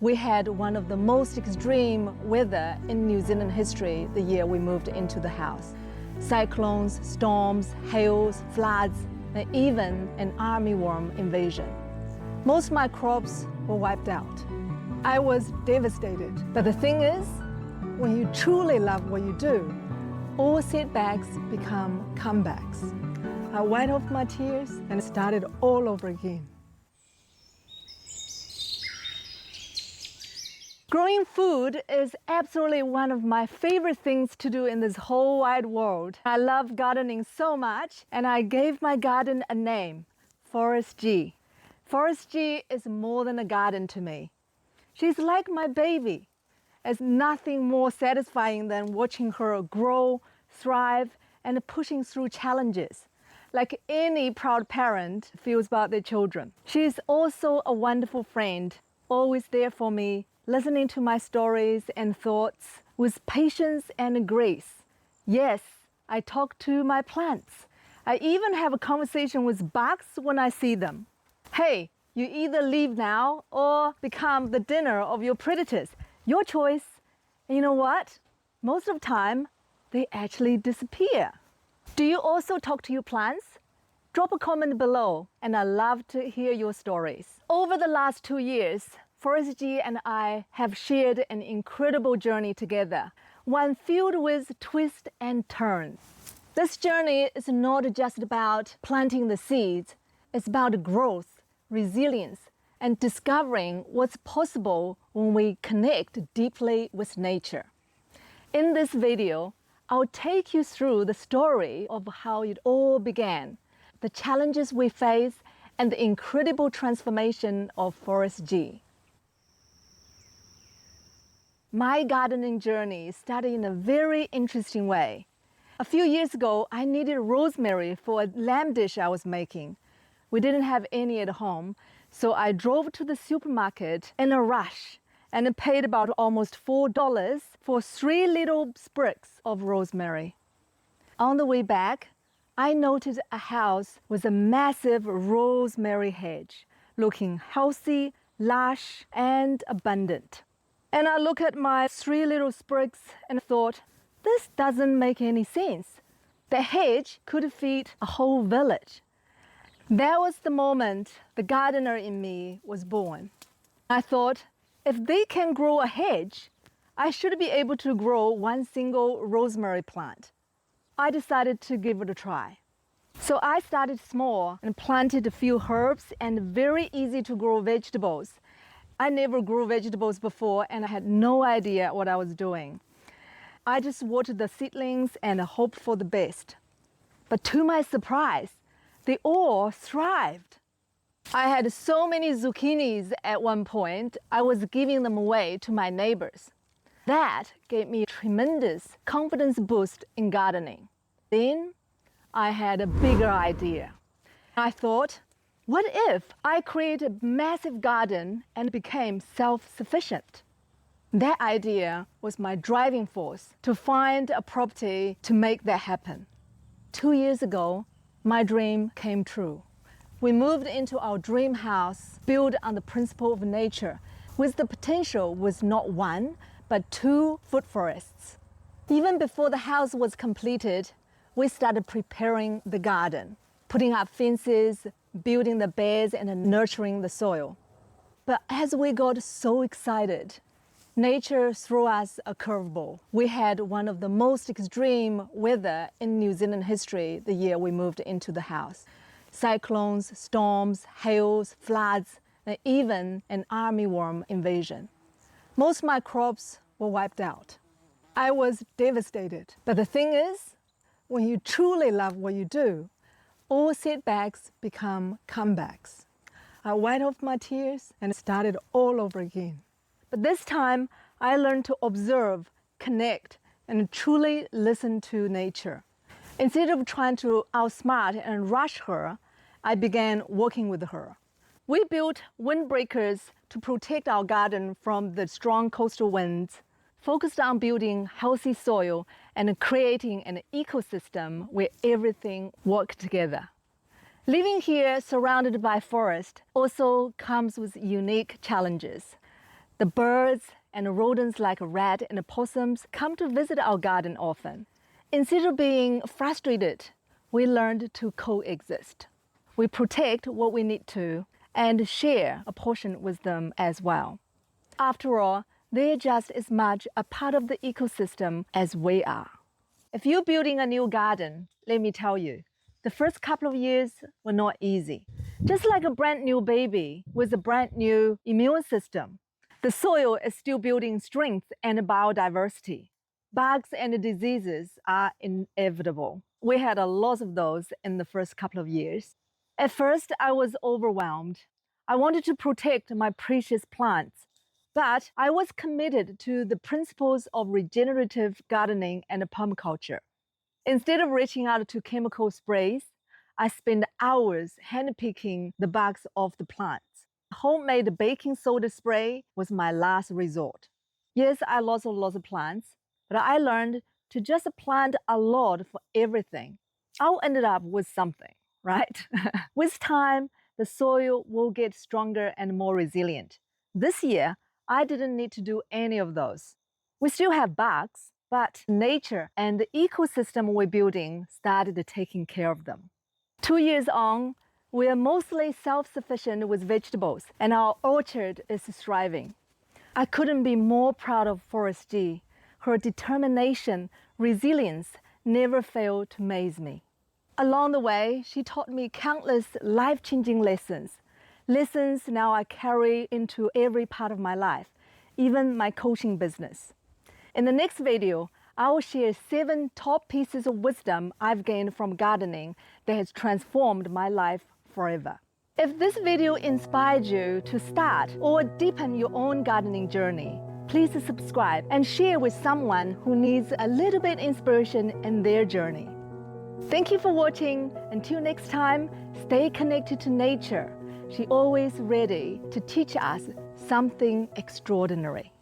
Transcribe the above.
We had one of the most extreme weather in New Zealand history the year we moved into the house. Cyclones, storms, hails, floods, and even an armyworm invasion. Most of my crops were wiped out. I was devastated. But the thing is, when you truly love what you do, all setbacks become comebacks. I wiped off my tears and started all over again. Growing food is absolutely one of my favorite things to do in this whole wide world. I love gardening so much, and I gave my garden a name, Forest G. Forest G is more than a garden to me. She's like my baby. There's nothing more satisfying than watching her grow, thrive, and pushing through challenges, like any proud parent feels about their children. She's also a wonderful friend, always there for me, listening to my stories and thoughts with patience and grace. Yes, I talk to my plants. I even have a conversation with bugs when I see them. Hey, you either leave now or become the dinner of your predators. Your choice. And you know what? Most of the time, they actually disappear. Do you also talk to your plants? Drop a comment below, and I love to hear your stories. Over the last 2 years, Forest G and I have shared an incredible journey together, one filled with twists and turns. This journey is not just about planting the seeds, it's about growth, resilience, and discovering what's possible when we connect deeply with nature. In this video, I'll take you through the story of how it all began, the challenges we face, and the incredible transformation of Forest G. My gardening journey started in a very interesting way. A few years ago, I needed rosemary for a lamb dish I was making. We didn't have any at home, so I drove to the supermarket in a rush and paid about almost $4 for 3 little sprigs of rosemary. On the way back, I noted a house with a massive rosemary hedge, looking healthy, lush, and abundant. And I looked at my 3 little sprigs and thought, this doesn't make any sense. The hedge could feed a whole village. That was the moment the gardener in me was born. I thought, if they can grow a hedge, I should be able to grow one single rosemary plant. I decided to give it a try. So I started small and planted a few herbs and very easy to grow vegetables. I never grew vegetables before and I had no idea what I was doing. I just watered the seedlings and hoped for the best. But to my surprise, they all thrived. I had so many zucchinis at one point, I was giving them away to my neighbors. That gave me a tremendous confidence boost in gardening. Then I had a bigger idea. I thought, what if I create a massive garden and became self-sufficient? That idea was my driving force to find a property to make that happen. 2 years ago, my dream came true. We moved into our dream house built on the principle of nature, with the potential with not 1, but 2 food forests. Even before the house was completed, we started preparing the garden, putting up fences, building the beds, and nurturing the soil. But as we got so excited, nature threw us a curveball. We had one of the most extreme weather in New Zealand history the year we moved into the house. Cyclones, storms, hails, floods, and even an armyworm invasion. Most of my crops were wiped out. I was devastated. But the thing is, when you truly love what you do, all setbacks become comebacks. I wiped off my tears and started all over again. But this time, I learned to observe, connect, and truly listen to nature. Instead of trying to outsmart and rush her, I began working with her. We built windbreakers to protect our garden from the strong coastal winds, focused on building healthy soil and creating an ecosystem where everything worked together. Living here surrounded by forest also comes with unique challenges. The birds and rodents like rat and possums come to visit our garden often. Instead of being frustrated, we learned to coexist. We protect what we need to and share a portion with them as well. After all, they're just as much a part of the ecosystem as we are. If you're building a new garden, let me tell you, the first couple of years were not easy. Just like a brand new baby with a brand new immune system, the soil is still building strength and biodiversity. Bugs and diseases are inevitable. We had a lot of those in the first couple of years. At first, I was overwhelmed. I wanted to protect my precious plants, but I was committed to the principles of regenerative gardening and permaculture. Instead of reaching out to chemical sprays, I spent hours handpicking the bugs off the plants. Homemade baking soda spray was my last resort. Yes, I lost a lot of plants, but I learned to just plant a lot for everything. I'll end up with something, right? With time, the soil will get stronger and more resilient. This year, I didn't need to do any of those. We still have bugs, but nature and the ecosystem we're building started taking care of them. 2 years on, we are mostly self-sufficient with vegetables, and our orchard is thriving. I couldn't be more proud of Forest G. Her determination, resilience never failed to amaze me. Along the way, she taught me countless life-changing lessons. Lessons now I carry into every part of my life, even my coaching business. In the next video, I will share 7 top pieces of wisdom I've gained from gardening that has transformed my life forever. If this video inspired you to start or deepen your own gardening journey, please subscribe and share with someone who needs a little bit inspiration in their journey. Thank you for watching. Until next time, stay connected to nature. She's always ready to teach us something extraordinary.